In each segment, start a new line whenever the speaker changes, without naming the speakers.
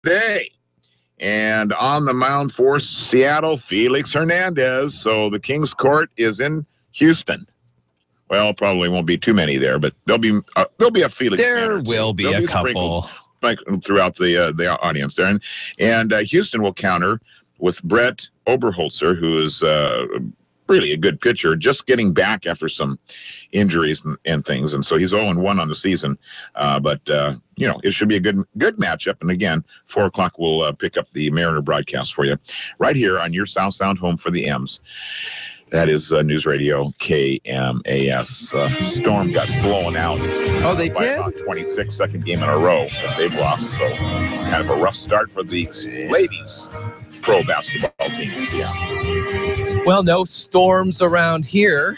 today. And on the mound for Seattle, Felix Hernandez. So the King's Court is in Houston. Well, probably won't be too many there, but there'll be a Felix.
There will be a couple
throughout the audience there, and Houston will counter with Brett Oberholzer, who is really a good pitcher, just getting back after some injuries and things, and so he's 0-1 on the season. But it should be a good matchup. And again, 4 o'clock we'll pick up the Mariner broadcast for you right here on your South Sound home for the M's. That is News Radio KMAS. Storm got blown out.
Oh, they
by
did?
About 26, second game in a row that they've lost. So kind of a rough start for the ladies pro basketball teams. Yeah.
Well, no storms around here.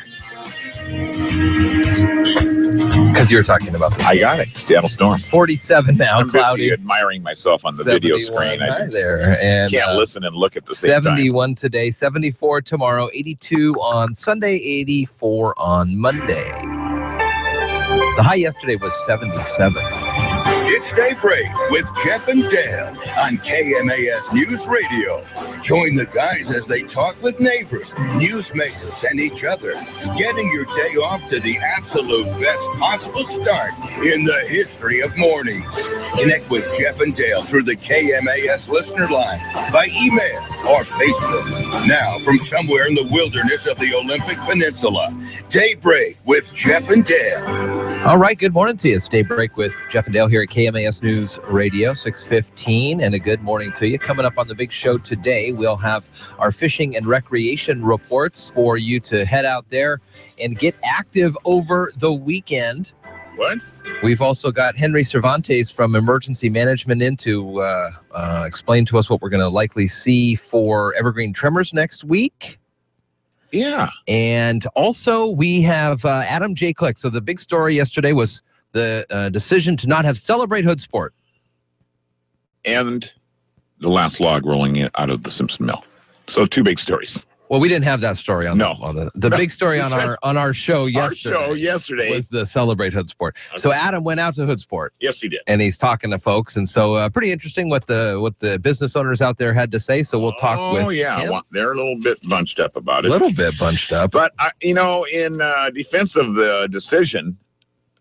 Because you were talking about this.
I got it. Seattle Storm.
47 now,
I'm
cloudy.
busy admiring myself on the video screen.
I there. And,
can't listen and look at the same
71
time.
today, 74 tomorrow, 82 on Sunday, 84 on Monday. The high yesterday was 77.
It's Daybreak with Jeff and Dale on KMAS News Radio. Join the guys as they talk with neighbors, newsmakers, and each other, getting your day off to the absolute best possible start in the history of mornings. Connect with Jeff and Dale through the KMAS listener line, by email or Facebook. Now, from somewhere in the wilderness of the Olympic Peninsula, Daybreak with Jeff and Dale.
All right, good morning to you. It's Daybreak with Jeff and Dale here at KMAS News Radio, 6:15, and a good morning to you. Coming up on the big show today, we'll have our fishing and recreation reports for you to head out there and get active over the weekend.
What?
We've also got Henry Cervantes from Emergency Management in to explain to us what we're going to likely see for evergreen trimmers next week.
Yeah.
And also we have Adam J. Click. So the big story yesterday was the decision to not have Celebrate Hood Sport.
And the last log rolling out of the Simpson Mill. So 2 big stories.
Well, we didn't have that story on the big story on our show yesterday.
Our show yesterday
was the Celebrate Hood Sport. Okay. So Adam went out to Hood Sport.
Yes, he did.
And he's talking to folks, and so pretty interesting what the business owners out there had to say. So we'll talk with him.
Well, they're a little bit bunched up about it.
A little bit bunched up.
But in defense of the decision,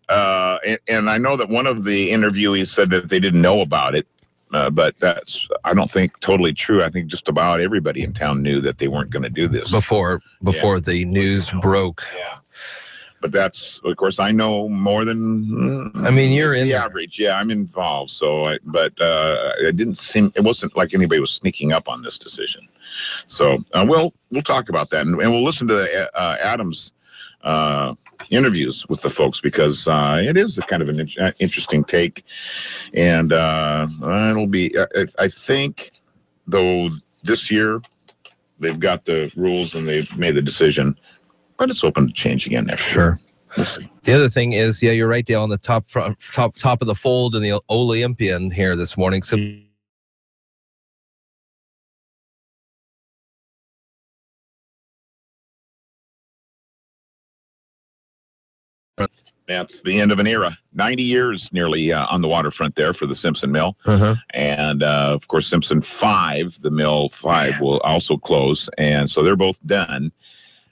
and I know that one of the interviewees said that they didn't know about it. But that's, I don't think, totally true. I think just about everybody in town knew that they weren't going to do this
before the news broke.
Yeah, but that's, of course, I know more than
you're in
the average. Yeah, I'm involved. So, it wasn't like anybody was sneaking up on this decision. So, we'll talk about that, and we'll listen to Adam's interviews with the folks, because it is a kind of an interesting take, and it'll be, I think, though, this year they've got the rules and they've made the decision, but it's open to change again next year. We'll see.
The other thing is, yeah, you're right, Dale, on the top of the fold in the Olympian here this morning. So
that's the end of an era. 90 years nearly on the waterfront there for the Simpson Mill. And, of course, Simpson 5, the Mill 5, will also close. And so they're both done.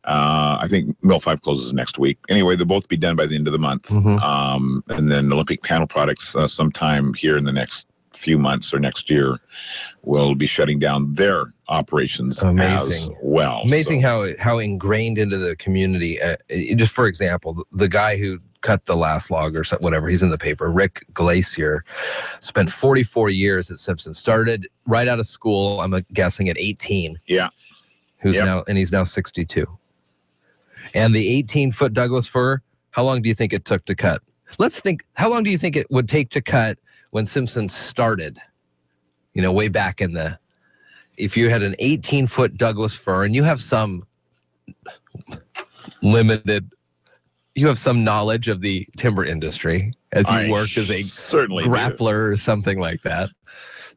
I think Mill 5 closes next week. Anyway, they'll both be done by the end of the month. And then Olympic Panel Products sometime here in the next few months or next year will be shutting down their operations as well.
Amazing how ingrained into the community. Just for example, the guy who cut the last log or whatever, he's in the paper, Rick Glacier, spent 44 years at Simpson. Started right out of school, I'm guessing at 18.
Yeah.
He's now 62. And the 18-foot Douglas fir, how long do you think it took to cut? Let's think, how long do you think it would take to cut when Simpson started? Way back if you had an 18-foot Douglas fir, and you have some knowledge of the timber industry as you worked as a grappler or something like that.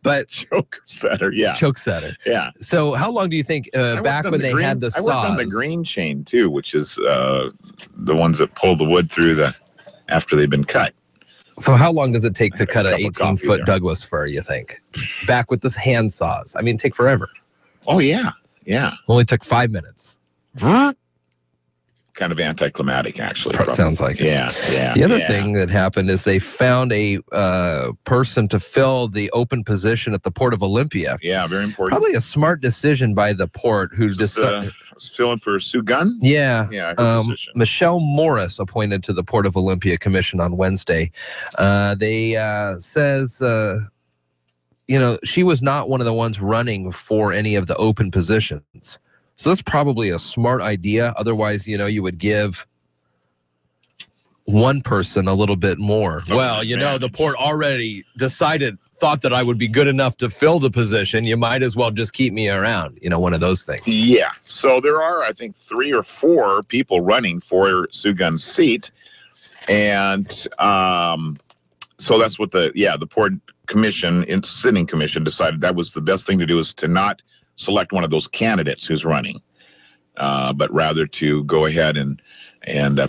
But
choke setter. Yeah.
So how long do you think back when they had the saws? I worked
on the green chain too, which is the ones that pull the wood through after they've been cut.
So how long does it take to cut an
Cup of coffee
18-foot
there.
Douglas fir, you think? Back with this hand saws. I mean, take forever.
Oh, yeah. Yeah.
Only took 5 minutes.
Kind of anticlimactic, actually.
Sounds like it.
Yeah, yeah.
The other
yeah.
thing that happened is they found a person to fill the open position at the Port of Olympia.
Yeah, very important.
Probably a smart decision by the port who decided.
Filling for Sue Gunn?
Yeah.
Yeah, her position.
Michelle Morris appointed to the Port of Olympia Commission on Wednesday. Says, she was not one of the ones running for any of the open positions. So that's probably a smart idea. Otherwise, you would give one person a little bit more. Well, the port already thought that I would be good enough to fill the position. You might as well just keep me around. One of those things.
Yeah. So there are, I think, 3 or 4 people running for Sue Gunn's seat. And so that's what the Port Commission, Sitting Commission, decided that was the best thing to do, is to not select one of those candidates who's running, but rather to go ahead and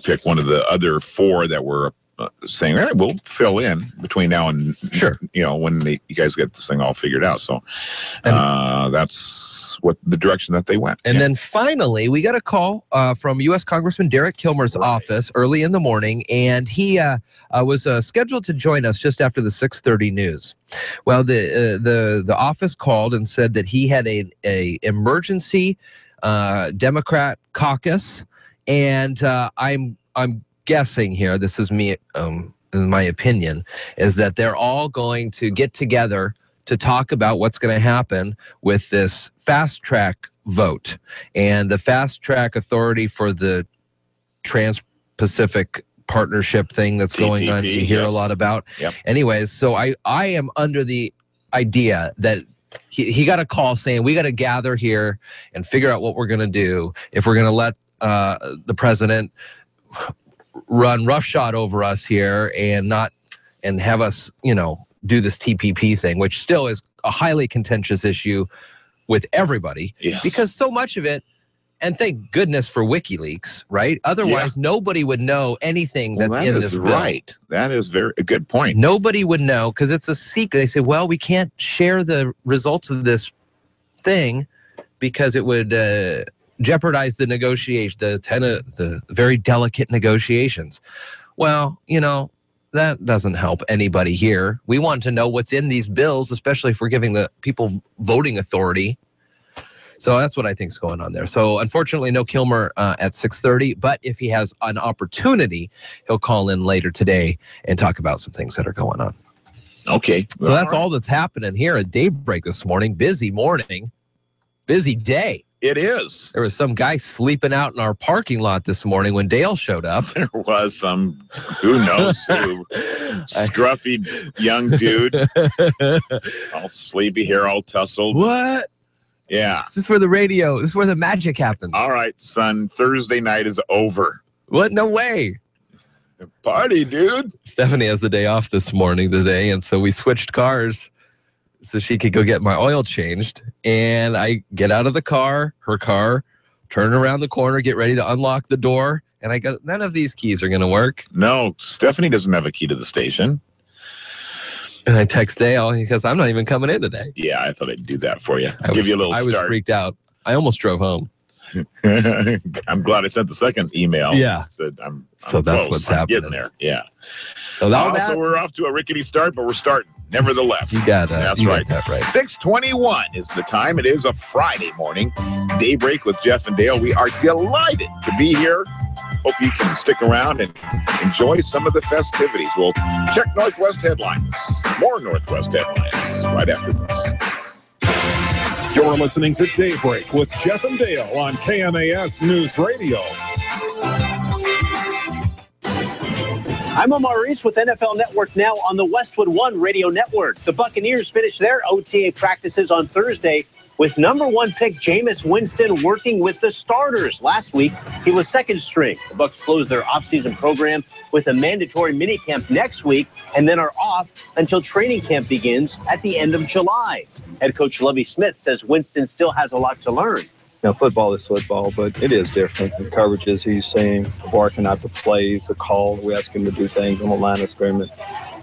pick one of the other 4 that were saying, hey, we'll fill in between now and
sure,
when you guys get this thing all figured out. So that's what the direction that they went.
And then finally, we got a call from U.S. Congressman Derek Kilmer's office early in the morning, and he was scheduled to join us just after the 6:30 news. Well, the office called and said that he had a emergency Democrat caucus, and I'm guessing here, this is me, in my opinion, is that they're all going to get together to talk about what's going to happen with this fast track vote. And the fast track authority for the Trans-Pacific Partnership thing that's going on, you hear a lot about.
Yep.
Anyways, so I am under the idea that he got a call saying we got to gather here and figure out what we're going to do if we're going to let the president run roughshod over us here and have us, do this TPP thing, which still is a highly contentious issue with everybody.
Yes.
Because so much of it, and thank goodness for WikiLeaks, right? Otherwise, nobody would know anything that's in this bill.
Right. That is a good point.
Nobody would know because it's a secret. They say, well, we can't share the results of this thing because it would jeopardize the negotiation, the very delicate negotiations. Well, that doesn't help anybody here. We want to know what's in these bills, especially if we're giving the people voting authority. So that's what I think is going on there. So unfortunately, no Kilmer at 6:30, but if he has an opportunity, he'll call in later today and talk about some things that are going on.
Okay.
So that's all that's happening here at Daybreak this morning. Busy morning, busy day.
It is.
There was some guy sleeping out in our parking lot this morning when Dale showed up.
There was some, who knows who, scruffy young dude, all sleepy hair, all tussled.
What?
Yeah.
This is where this is where the magic happens.
All right, son, Thursday night is over.
What? No way.
Party, dude.
Stephanie has the day off this morning today, and so we switched cars so she could go get my oil changed. And I get out of her car, turn around the corner, get ready to unlock the door. And I go, none of these keys are going to work.
No, Stephanie doesn't have a key to the station.
And I text Dale, and he says, I'm not even coming in today.
Yeah, I thought I'd do that for you. Give you a little start.
I was freaked out. I almost drove home.
I'm glad I sent the second email.
Yeah.
Said I'm
so that's
close.
what's
I'm
happening.
getting there. Yeah.
So
so we're off to a rickety start, but we're starting nevertheless.
You got that.
That's
you
right.
Got that right.
6:21 is the time. It is a Friday morning. Daybreak with Jeff and Dale. We are delighted to be here. Hope you can stick around and enjoy some of the festivities. We'll check Northwest headlines. More Northwest headlines right after this.
You're listening to Daybreak with Jeff and Dale on KMAS News Radio.
I'm Omar Reese with NFL Network Now on the Westwood One Radio Network. The Buccaneers finished their OTA practices on Thursday with #1 pick Jameis Winston working with the starters. Last week, he was second string. The Bucs closed their offseason program with a mandatory minicamp next week and then are off until training camp begins at the end of July. Head coach Lovie Smith says Winston still has a lot to learn.
Now, football is football, but it is different. The coverages he's seeing, barking out the plays, the call. We ask him to do things on the line of scrimmage.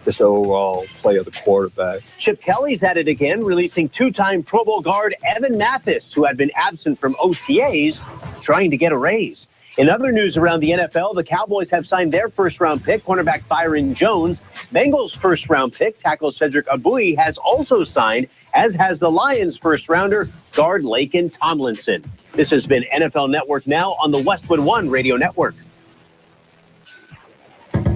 just the overall play of the quarterback.
Chip Kelly's at it again, releasing two-time Pro Bowl guard Evan Mathis, who had been absent from OTAs, trying to get a raise. In other news around the NFL, the Cowboys have signed their first-round pick, cornerback Byron Jones. Bengals' first-round pick, tackle Cedric Abui, has also signed, as has the Lions' first-rounder, guard Laken Tomlinson. This has been NFL Network Now on the Westwood One Radio Network.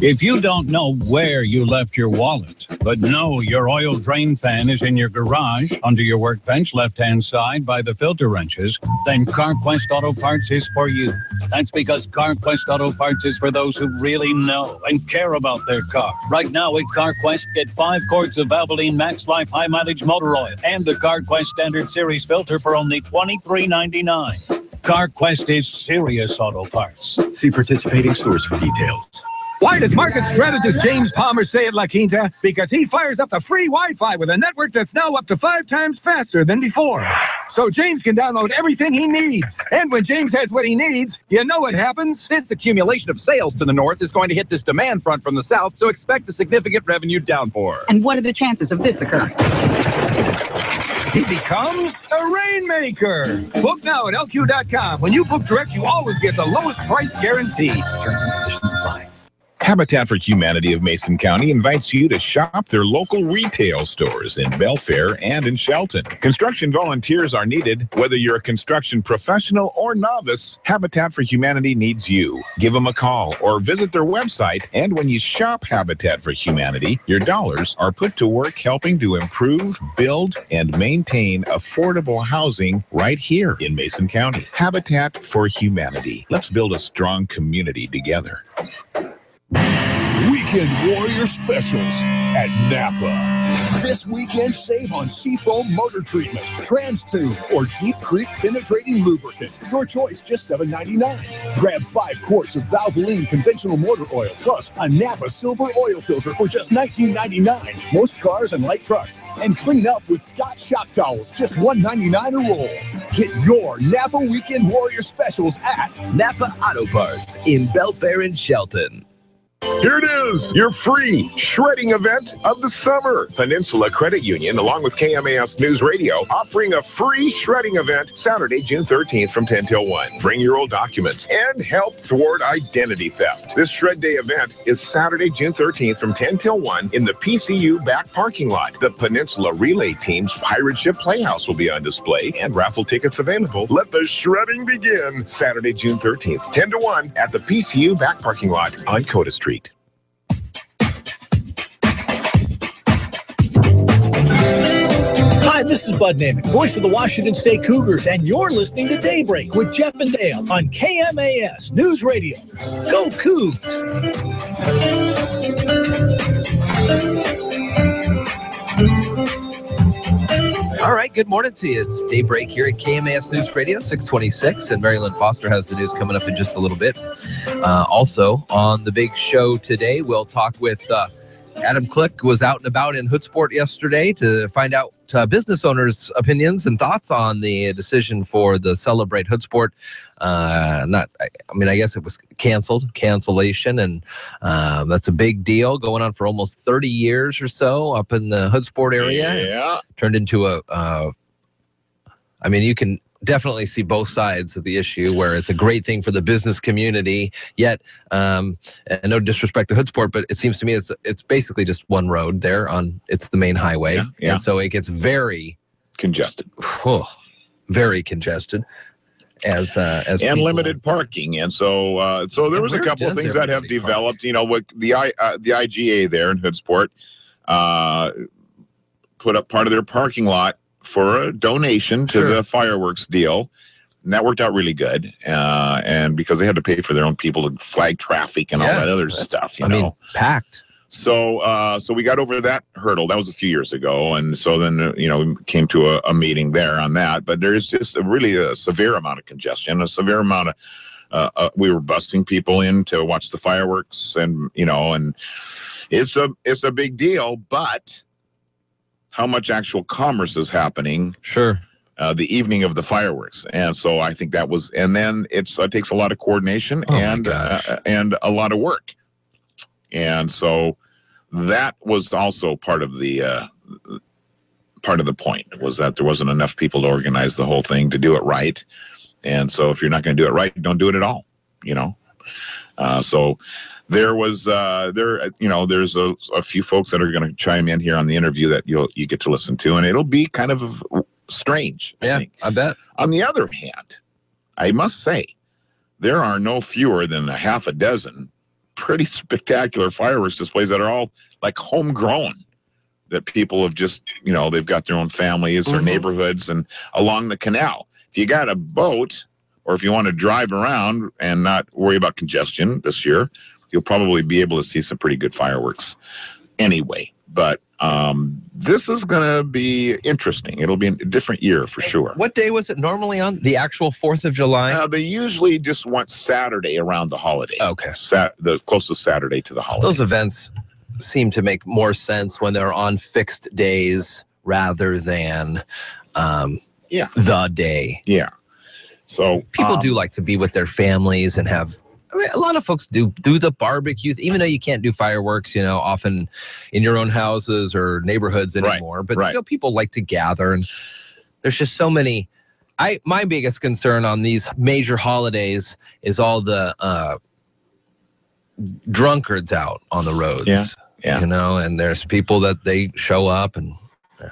If you don't know where you left your wallet, but know your oil drain fan is in your garage, under your workbench, left-hand side by the filter wrenches, then CarQuest Auto Parts is for you. That's because CarQuest Auto Parts is for those who really know and care about their car. Right now at CarQuest, get 5 quarts of Valvoline Max Life High Mileage Motor Oil and the CarQuest Standard Series filter for only $23.99. CarQuest is serious auto parts.
See participating stores for details.
Why does market strategist James Palmer say it, La Quinta? Because he fires up the free Wi-Fi with a network that's now up to 5 times faster than before. So James can download everything he needs. And when James has what he needs, you know what happens?
This accumulation of sales to the north is going to hit this demand front from the south, so expect a significant revenue downpour.
And what are the chances of this occurring?
He becomes a rainmaker. Book now at LQ.com. When you book direct, you always get the lowest price guarantee. Terms and conditions apply.
Habitat for Humanity of Mason County invites you to shop their local retail stores in Belfair and in Shelton. Construction volunteers are needed. Whether you're a construction professional or novice, Habitat for Humanity needs you. Give them a call or visit their website, and when you shop Habitat for Humanity, your dollars are put to work helping to improve, build, and maintain affordable housing right here in Mason County. Habitat for Humanity. Let's build a strong community together.
Weekend Warrior Specials at Napa. This weekend, save on Seafoam motor treatment, TransTube, or Deep Creek penetrating lubricant. Your choice, just $7.99. Grab 5 quarts of Valvoline conventional motor oil, plus a Napa silver oil filter for just $19.99. Most cars and light trucks. And clean up with Scott shock towels, just $1.99 a roll. Get your Napa Weekend Warrior Specials at
Napa Auto Parts in Belfair and Shelton.
Here it is, your free shredding event of the summer. Peninsula Credit Union, along with KMAS News Radio, offering a free shredding event Saturday, June 13th from 10 till 1. Bring your old documents and help thwart identity theft. This Shred Day event is Saturday, June 13th from 10 till 1 in the PCU back parking lot. The Peninsula Relay Team's Pirate Ship Playhouse will be on display and raffle tickets available. Let the shredding begin. Saturday, June 13th, 10 to 1 at the PCU back parking lot on Coda Street.
Hi, this is Bud Namick, voice of the Washington State Cougars, and you're listening to Daybreak with Jeff and Dale on KMAS News Radio. Go Cougs!
All right, good morning to you. It's Daybreak here at KMAS News Radio, 626, and Marilyn Foster has the news coming up in just a little bit. Also, on the big show today, we'll talk with Adam Click. Was out and about in Hoodsport yesterday to find out business owners' opinions and thoughts on the decision for the Celebrate Hoodsport. I guess it was cancellation, and that's a big deal going on for almost 30 years or so up in the Hoodsport area.
Yeah.
Turned into you can definitely see both sides of the issue, where it's a great thing for the business community, yet, and no disrespect to Hoodsport, but it seems to me it's basically just one road there it's the main highway.
Yeah.
And so it gets very
congested,
very congested as
and limited parking. And so there was a couple of things that have developed, with the IGA there in Hoodsport, put up part of their parking lot for a donation to the fireworks deal. And that worked out really good. And because they had to pay for their own people to flag traffic and all that other stuff,
packed.
So we got over that hurdle. That was a few years ago. And so then, we came to a meeting there on that. But there is just really a severe amount of congestion, a severe amount of, we were busing people in to watch the fireworks, and, and it's a big deal, but how much actual commerce is happening the evening of the fireworks. And so I think that was, and then it takes a lot of coordination and a lot of work. And so that was also part of the point, was that there wasn't enough people to organize the whole thing to do it right. And so if you're not going to do it right, don't do it at all, so there was there's a few folks that are going to chime in here on the interview that you get to listen to, and it'll be kind of strange.
I bet.
On the other hand, I must say there are no fewer than a half a dozen pretty spectacular fireworks displays that are all like homegrown, that people have just, they've got their own families or neighborhoods and along the canal. If you got a boat, or if you want to drive around and not worry about congestion this year, you'll probably be able to see some pretty good fireworks anyway. But this is going to be interesting. It'll be a different year for sure.
What day was it normally on? The actual 4th of July?
They usually just want Saturday around the holiday.
Okay.
The closest Saturday to the holiday.
Those events seem to make more sense when they're on fixed days rather than the day.
Yeah. So
people do like to be with their families and have. A lot of folks do the barbecue, even though you can't do fireworks, often in your own houses or neighborhoods anymore. But still, people like to gather, and there's just so many. My biggest concern on these major holidays is all the drunkards out on the roads.
Yeah.
And there's people that they show up and.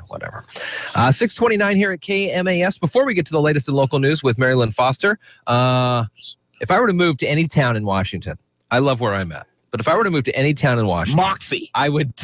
Whatever. 6:29 here at KMAS. Before we get to the latest in local news with Marilyn Foster, if I were to move to any town in Washington, I love where I'm at, but if I were to move to any town in Washington,
Moxie,
I would.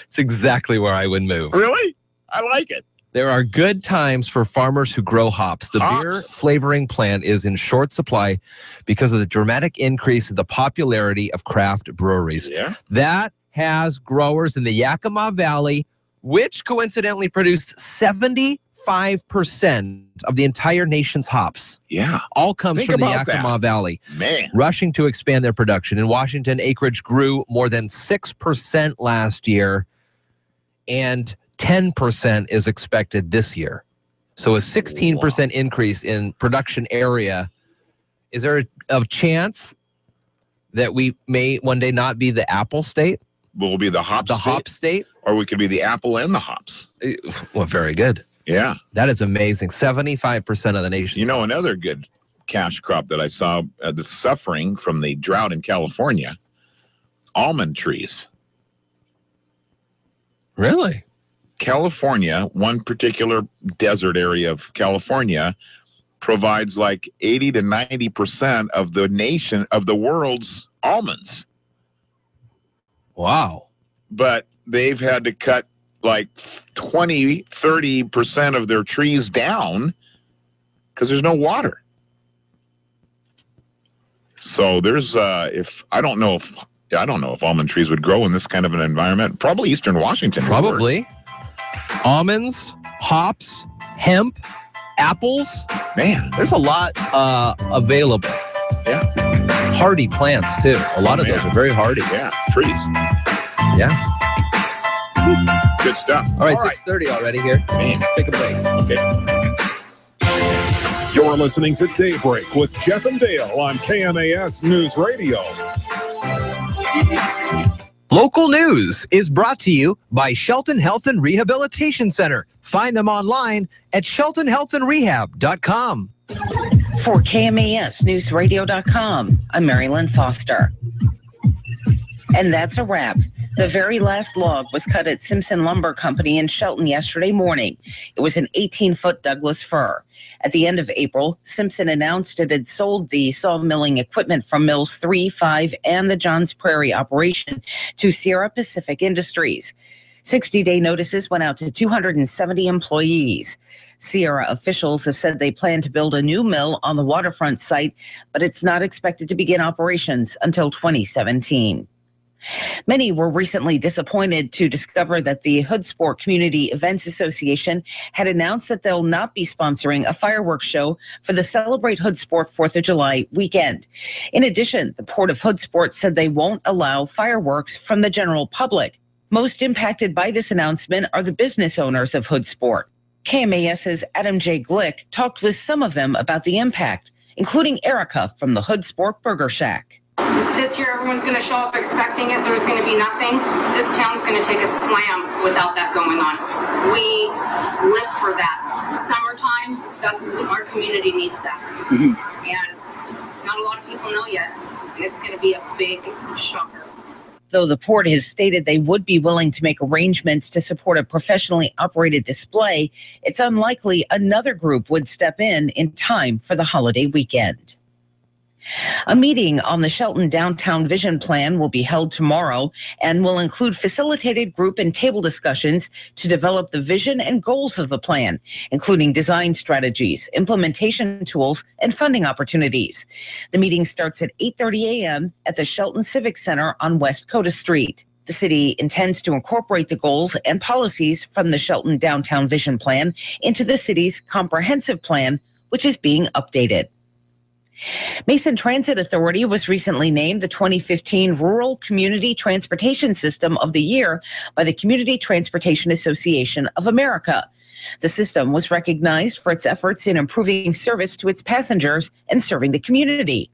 It's exactly where I would move.
Really? I like it.
There are good times for farmers who grow hops. The beer flavoring plant is in short supply because of the dramatic increase in the popularity of craft breweries.
Yeah.
That has growers in the Yakima Valley, which coincidentally produced 75% of the entire nation's hops.
Yeah.
All comes from the Yakima Valley.
Man.
Rushing to expand their production. In Washington, acreage grew more than 6% last year, and 10% is expected this year. So a 16% increase in production area. Is there a chance that we may one day not be the apple state?
We'll be the hop
state?
Or we could be the apple and the hops.
Well, very good.
Yeah.
That is amazing. 75% of the nation's hops.
Another good cash crop that I saw that's suffering from the drought in California, almond trees.
Really?
California, one particular desert area of California, provides like 80 to 90% of the world's almonds.
Wow.
But they've had to cut like 20, 30% of their trees down because there's no water. So there's I don't know if almond trees would grow in this kind of an environment. Probably Eastern Washington.
Probably. Almonds, hops, hemp, apples.
Man,
there's a lot available.
Yeah.
Hardy plants too. A lot of those are very hardy.
Yeah, trees.
Yeah.
Good stuff.
All right, 6:30 already here.
Man.
Take a break.
Okay.
You're listening to Daybreak with Jeff and Dale on KMAS News Radio.
Local news is brought to you by Shelton Health and Rehabilitation Center. Find them online at sheltonhealthandrehab.com.
For KMASnewsradio.com, I'm Marilyn Foster. And that's a wrap. The very last log was cut at Simpson Lumber Company in Shelton yesterday morning. It was an 18-foot Douglas fir. At the end of April, Simpson announced it had sold the sawmilling equipment from Mills 3, 5, and the Johns Prairie operation to Sierra Pacific Industries. 60-day notices went out to 270 employees. Sierra officials have said they plan to build a new mill on the waterfront site, but it's not expected to begin operations until 2017. Many were recently disappointed to discover that the Hoodsport Community Events Association had announced that they'll not be sponsoring a fireworks show for the Celebrate Hoodsport 4th of July weekend. In addition, the Port of Hoodsport said they won't allow fireworks from the general public. Most impacted by this announcement are the business owners of Hoodsport. KMAS's Adam J. Glick talked with some of them about the impact, including Erica from the Hoodsport Burger Shack.
this year everyone's going to show up expecting it. There's going to be nothing. This town's going to take a slam without that going on. We live for that. Summertime, our community needs that. And not a lot of people know yet. And it's going to be a big shocker.
Though the port has stated they would be willing to make arrangements to support a professionally operated display, it's unlikely another group would step in time for the holiday weekend. A meeting on the Shelton Downtown Vision Plan will be held tomorrow and will include facilitated group and table discussions to develop the vision and goals of the plan, including design strategies, implementation tools, and funding opportunities. The meeting starts at 8:30 a.m. at the Shelton Civic Center on West Coda Street. The city intends to incorporate the goals and policies from the Shelton Downtown Vision Plan into the city's comprehensive plan, which is being updated. Mason Transit Authority was recently named the 2015 Rural Community Transportation System of the Year by the Community Transportation Association of America. The system was recognized for its efforts in improving service to its passengers and serving the community.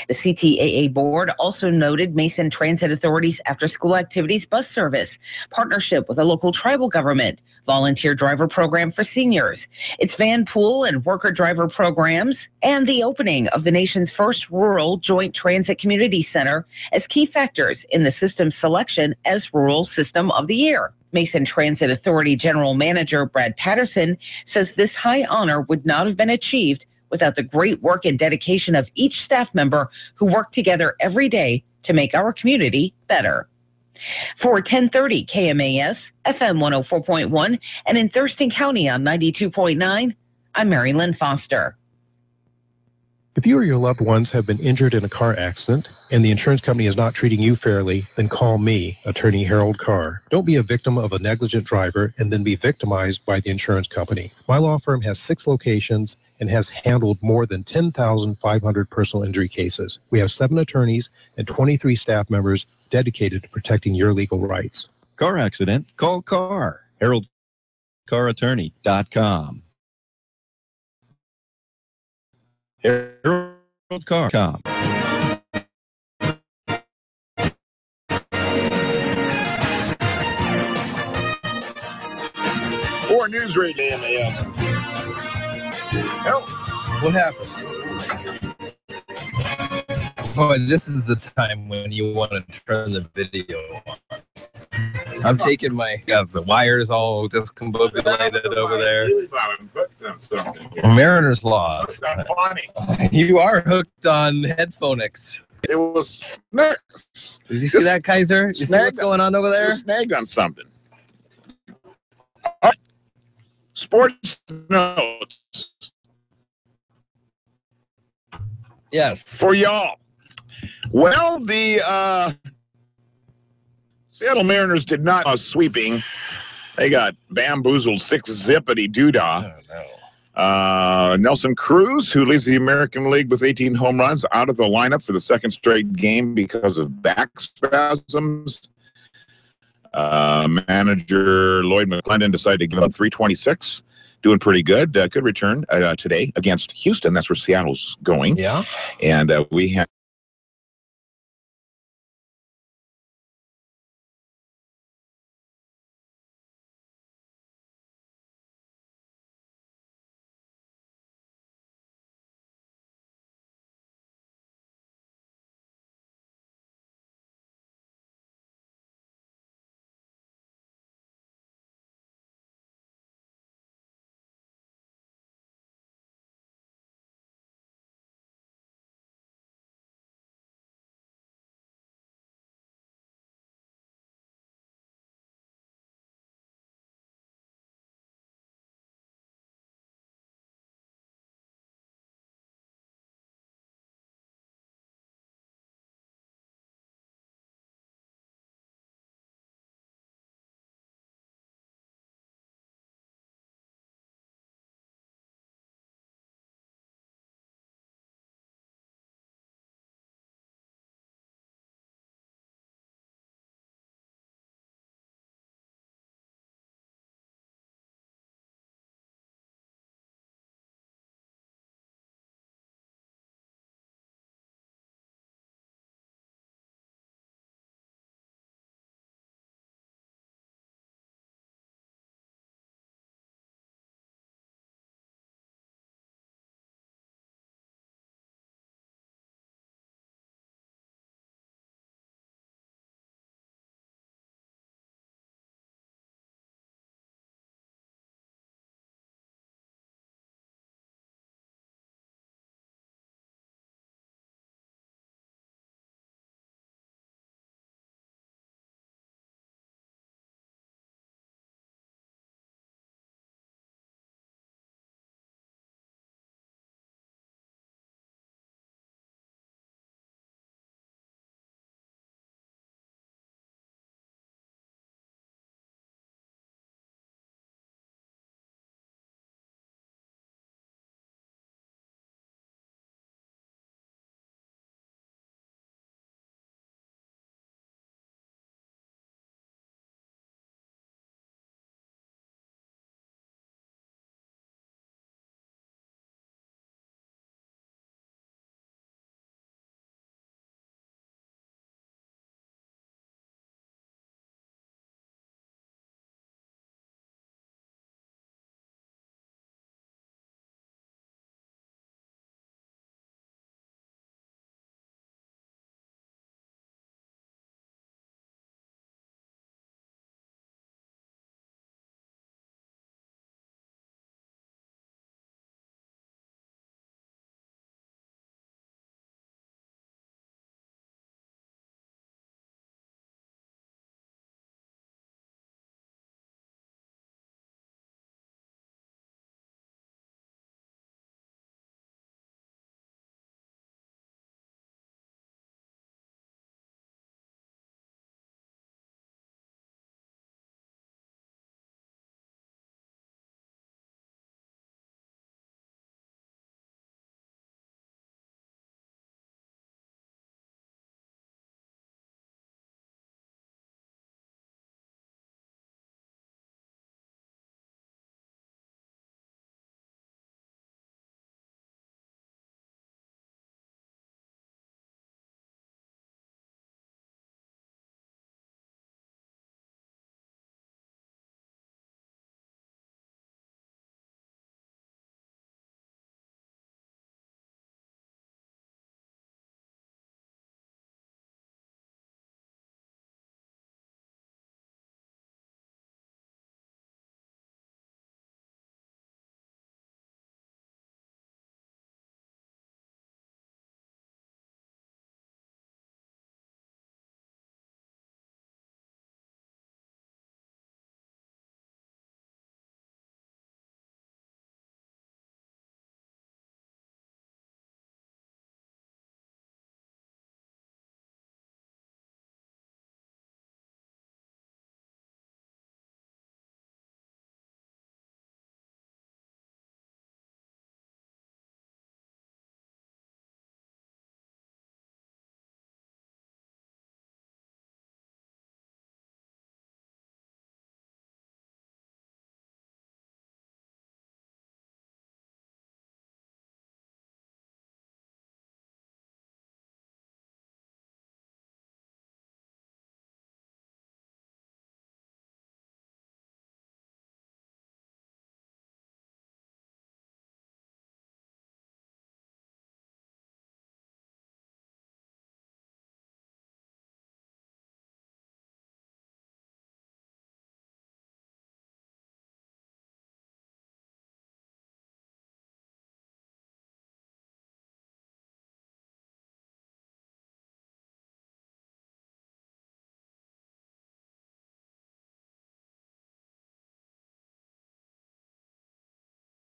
The CTAA board also noted Mason Transit Authority's after-school activities bus service, partnership with a local tribal government, volunteer driver program for seniors, its van pool and worker driver programs, and the opening of the nation's first rural joint transit community center as key factors in the system's selection as Rural System of the Year. Mason Transit Authority General Manager Brad Patterson says this high honor would not have been achieved without the great work and dedication of each staff member who work together every day to make our community better. For 1030 KMAS, FM 104.1, and in Thurston County on 92.9, I'm Mary Lynn Foster.
If you or your loved ones have been injured in a car accident and the insurance company is not treating you fairly, then call me, Attorney Harold Carr. Don't be a victim of a negligent driver and then be victimized by the insurance company. My law firm has 6 locations and has handled more than 10,500 personal injury cases. We have 7 attorneys and 23 staff members dedicated to protecting your legal rights.
Car accident? Call Carr. HaroldCarrattorney.com. HaroldCarr.com.
For News Radio KMAS. Help.
What happened? Oh, this is the time when you want to turn the video on. I'm taking got the wires all discombobulated over there. Mariners lost. You are hooked on headphonics.
It was.
Did you see that, Kaiser? You see what's going on over there?
Snagged on something. Sports notes.
Yes.
For y'all. Well, the Seattle Mariners did not sweeping. They got bamboozled 6-zippity-doodah. Oh, no. Nelson Cruz, who leads the American League with 18 home runs, out of the lineup for the second straight game because of back spasms. Manager Lloyd McClendon decided to give up 326. Doing pretty good. Good return today against Houston. That's where Seattle's going.
Yeah.
And we have